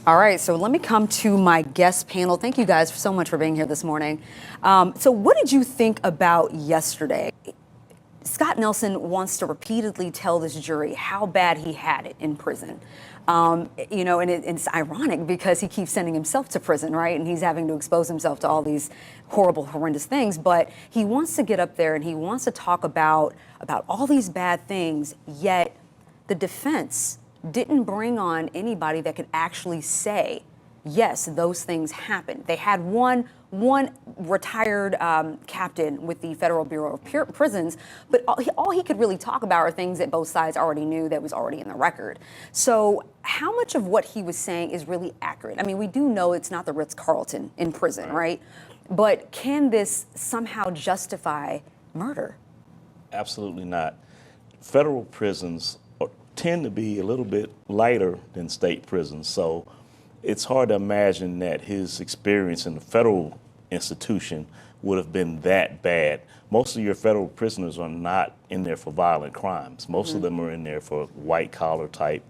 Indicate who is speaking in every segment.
Speaker 1: All right, so let me come to my guest panel. Thank you guys so much for being here this morning. So what did you think about yesterday? Scott Nelson wants to repeatedly tell this jury how bad he had it in prison. And it's ironic because he keeps sending himself to prison, right? And he's having to expose himself to all these horrible, horrendous things. But he wants to get up there and he wants to talk about all these bad things, yet the defense didn't bring on anybody that could actually say, yes, those things happened. They had one retired captain with the Federal Bureau of Prisons, but all he could really talk about are things that both sides already knew that was already in the record. So how much of what he was saying is really accurate? I mean, we do know it's not the Ritz-Carlton in prison, right? But can this somehow justify murder?
Speaker 2: Absolutely not. Federal prisons tend to be a little bit lighter than state prisons, so it's hard to imagine that his experience in the federal institution would have been that bad. Most of your federal prisoners are not in there for violent crimes. Most of them are in there for white-collar type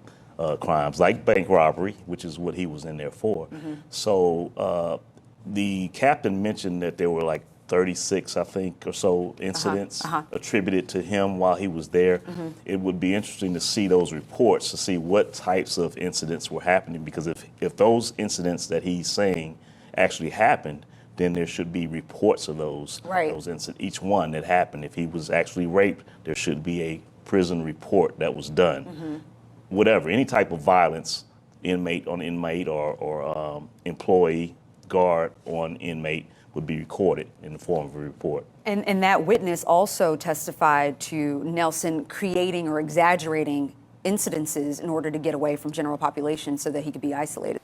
Speaker 2: crimes, like bank robbery, which is what he was in there for. So the captain mentioned that there were like 36, I think, or so incidents attributed to him while he was there. It would be interesting to see those reports to see what types of incidents were happening, because if those incidents that he's saying actually happened, then there should be reports of those incidents, each one that happened. If he was actually raped, there should be a prison report that was done. Whatever, any type of violence, inmate on inmate or employee, guard on inmate, would be recorded in the form of a report.
Speaker 1: And that witness also testified to Nelson creating or exaggerating incidences in order to get away from general population so that he could be isolated.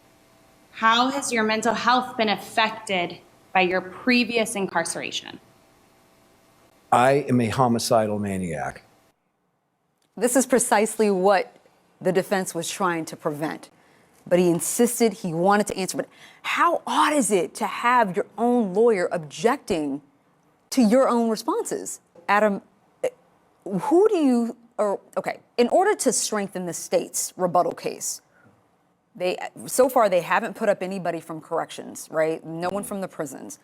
Speaker 3: How has your mental health been affected by your previous incarceration?
Speaker 4: I am a homicidal maniac.
Speaker 1: This is precisely what the defense was trying to prevent. But he insisted, he wanted to answer. But how odd is it to have your own lawyer objecting to your own responses? Adam, in order to strengthen the state's rebuttal case, so far they haven't put up anybody from corrections, right? No one from the prisons.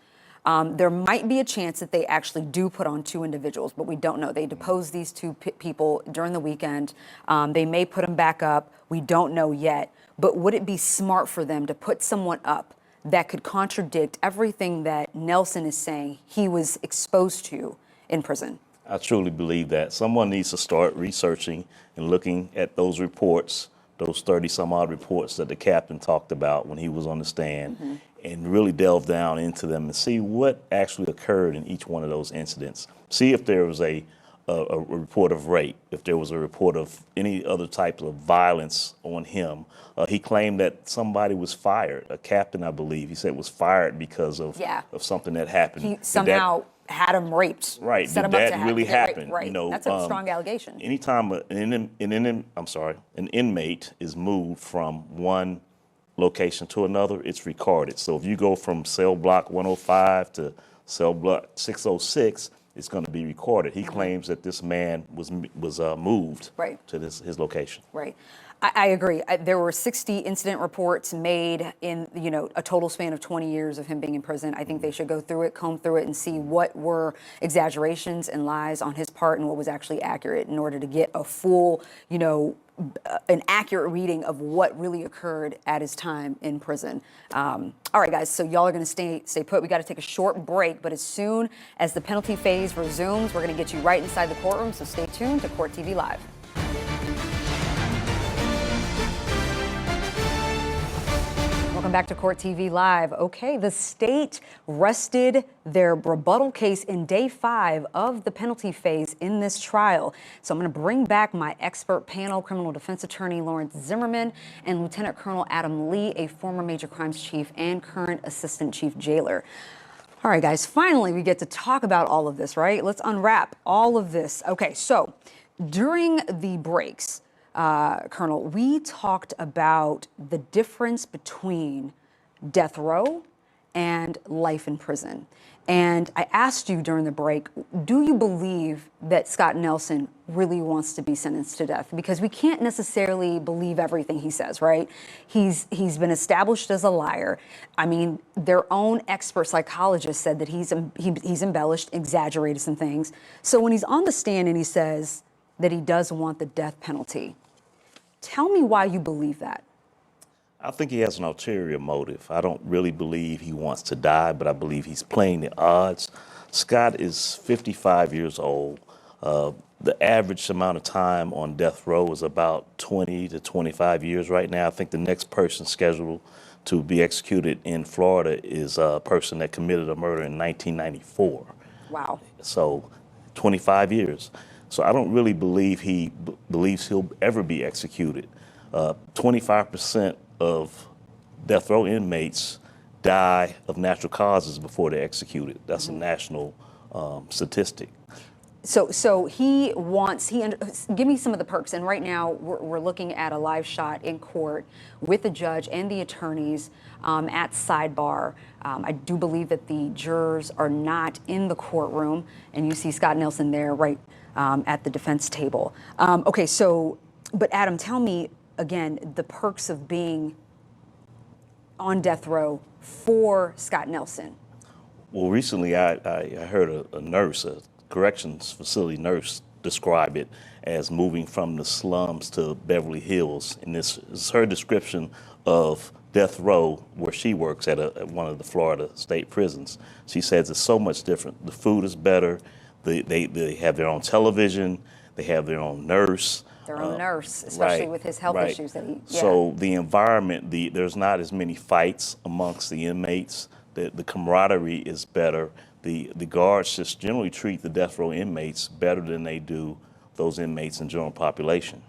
Speaker 1: There might be a chance that they actually do put on two individuals, but we don't know. They deposed these two people during the weekend. They may put them back up. We don't know yet. But would it be smart for them to put someone up that could contradict everything that Nelson is saying he was exposed to in prison?
Speaker 2: I truly believe that. Someone needs to start researching and looking at those reports, those 30 some odd reports that the captain talked about when he was on the stand, and really delve down into them and see what actually occurred in each one of those incidents. See if there was a report of rape, if there was a report of any other type of violence on him. He claimed that somebody was fired, a captain, I believe. He said was fired because of something that happened.
Speaker 1: He somehow had him raped.
Speaker 2: Right.
Speaker 1: Set
Speaker 2: Did
Speaker 1: him up
Speaker 2: that
Speaker 1: to
Speaker 2: really happen?
Speaker 1: Right.
Speaker 2: You know,
Speaker 1: that's a strong allegation.
Speaker 2: Anytime an inmate is moved from one location to another, it's recorded. So if you go from cell block 105 to cell block 606, it's going to be recorded. He claims that this man was moved to his location.
Speaker 1: Right. I agree. There were 60 incident reports made in, a total span of 20 years of him being in prison. I think they should go through it, comb through it, and see what were exaggerations and lies on his part and what was actually accurate in order to get a full, an accurate reading of what really occurred at his time in prison. All right, guys, so y'all are going to stay put. We got to take a short break, but as soon as the penalty phase resumes, we're going to get you right inside the courtroom, so stay tuned to Court TV Live. Welcome back to Court TV Live. Okay, the state rested their rebuttal case in day 5 of the penalty phase in this trial. So I'm going to bring back my expert panel, criminal defense attorney Lawrence Zimmerman and Lieutenant Colonel Adam Lee, a former major crimes chief and current assistant chief jailer. All right, guys, finally we get to talk about all of this, right? Let's unwrap all of this. Okay, so during the breaks, Colonel, we talked about the difference between death row and life in prison. And I asked you during the break, do you believe that Scott Nelson really wants to be sentenced to death? Because we can't necessarily believe everything he says, right? He's been established as a liar. I mean, their own expert psychologist said that he's embellished, exaggerated some things. So when he's on the stand and he says that he does want the death penalty, tell me why you believe that.
Speaker 2: I think he has an ulterior motive. I don't really believe he wants to die, but I believe he's playing the odds. Scott is 55 years old. The average amount of time on death row is about 20 to 25 years right now. I think the next person scheduled to be executed in Florida is a person that committed a murder in 1994.
Speaker 1: Wow.
Speaker 2: So 25 years. So I don't really believe he believes he'll ever be executed. 25% of death row inmates die of natural causes before they're executed. That's a national statistic.
Speaker 1: So he wants, give me some of the perks. And right now we're looking at a live shot in court with the judge and the attorneys at sidebar. I do believe that the jurors are not in the courtroom, and you see Scott Nelson there right at the defense table. Okay, so, but Adam, tell me again, the perks of being on death row for Scott Nelson.
Speaker 2: Well, recently I heard a nurse, a corrections facility nurse, describe it as moving from the slums to Beverly Hills. And this is her description of death row where she works at one of the Florida state prisons. She says it's so much different. The food is better. They have their own television. They have their own nurse.
Speaker 1: Their own nurse, especially
Speaker 2: right,
Speaker 1: with his health
Speaker 2: right.
Speaker 1: issues that he. Yeah.
Speaker 2: So the environment, there's not as many fights amongst the inmates. The camaraderie is better. The guards just generally treat the death row inmates better than they do those inmates in general population.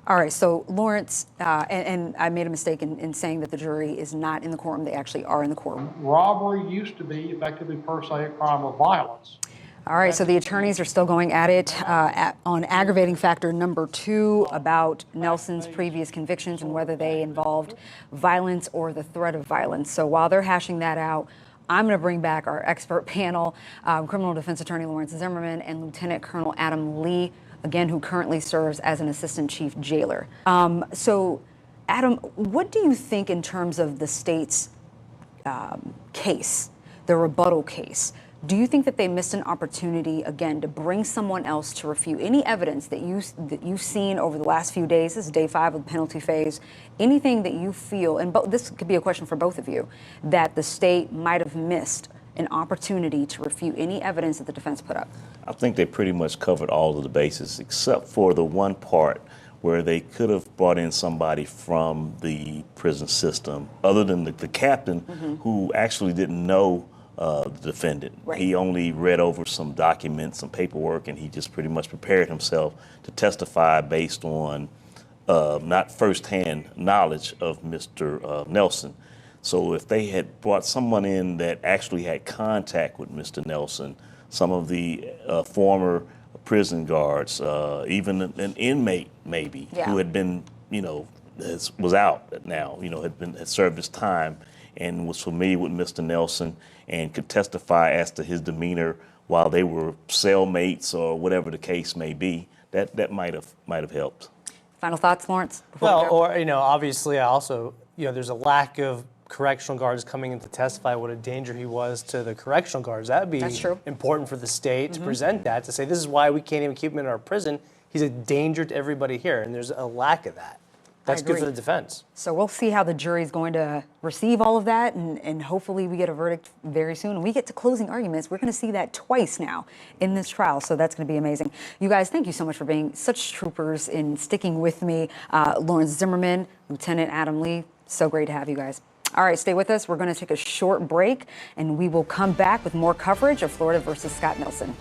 Speaker 1: All right, so Lawrence, and I made a mistake in saying that the jury is not in the courtroom. They actually are in the courtroom.
Speaker 5: Robbery used to be effectively per se a crime of violence.
Speaker 1: All right, so the attorneys are still going at it on aggravating factor number 2 about Nelson's previous convictions and whether they involved violence or the threat of violence. So while they're hashing that out, I'm going to bring back our expert panel, criminal defense attorney Lawrence Zimmerman and Lieutenant Colonel Adam Lee, again, who currently serves as an assistant chief jailer. So, Adam, what do you think in terms of the state's case, the rebuttal case? Do you think that they missed an opportunity, again, to bring someone else to refute any evidence that you've seen over the last few days? This is day 5 of the penalty phase. Anything that you feel, and this could be a question for both of you, that the state might have missed an opportunity to refute any evidence that the defense put up?
Speaker 2: I think they pretty much covered all of the bases except for the one part where they could have brought in somebody from the prison system other than the captain who actually didn't know the defendant.
Speaker 1: Right.
Speaker 2: He only read over some documents, some paperwork, and he just pretty much prepared himself to testify based on not firsthand knowledge of Mr. Nelson. So if they had brought someone in that actually had contact with Mr. Nelson, some of the former prison guards, even an inmate maybe who had been, was out now, had served his time and was familiar with Mr. Nelson and could testify as to his demeanor while they were cellmates or whatever the case may be, that might have helped.
Speaker 1: Final thoughts, Lawrence?
Speaker 6: Well, or, obviously I also, there's a lack of correctional guards coming in to testify what a danger he was to the correctional guards. That would be important for the state to present that, to say this is why we can't even keep him in our prison. He's a danger to everybody here, and there's a lack of that. That's good for the defense.
Speaker 1: So we'll see how the jury is going to receive all of that, and hopefully we get a verdict very soon. And we get to closing arguments. We're going to see that twice now in this trial, so that's going to be amazing. You guys, thank you so much for being such troopers in sticking with me. Lawrence Zimmerman, Lieutenant Adam Lee, so great to have you guys. All right, stay with us. We're going to take a short break, and we will come back with more coverage of Florida versus Scott Nelson.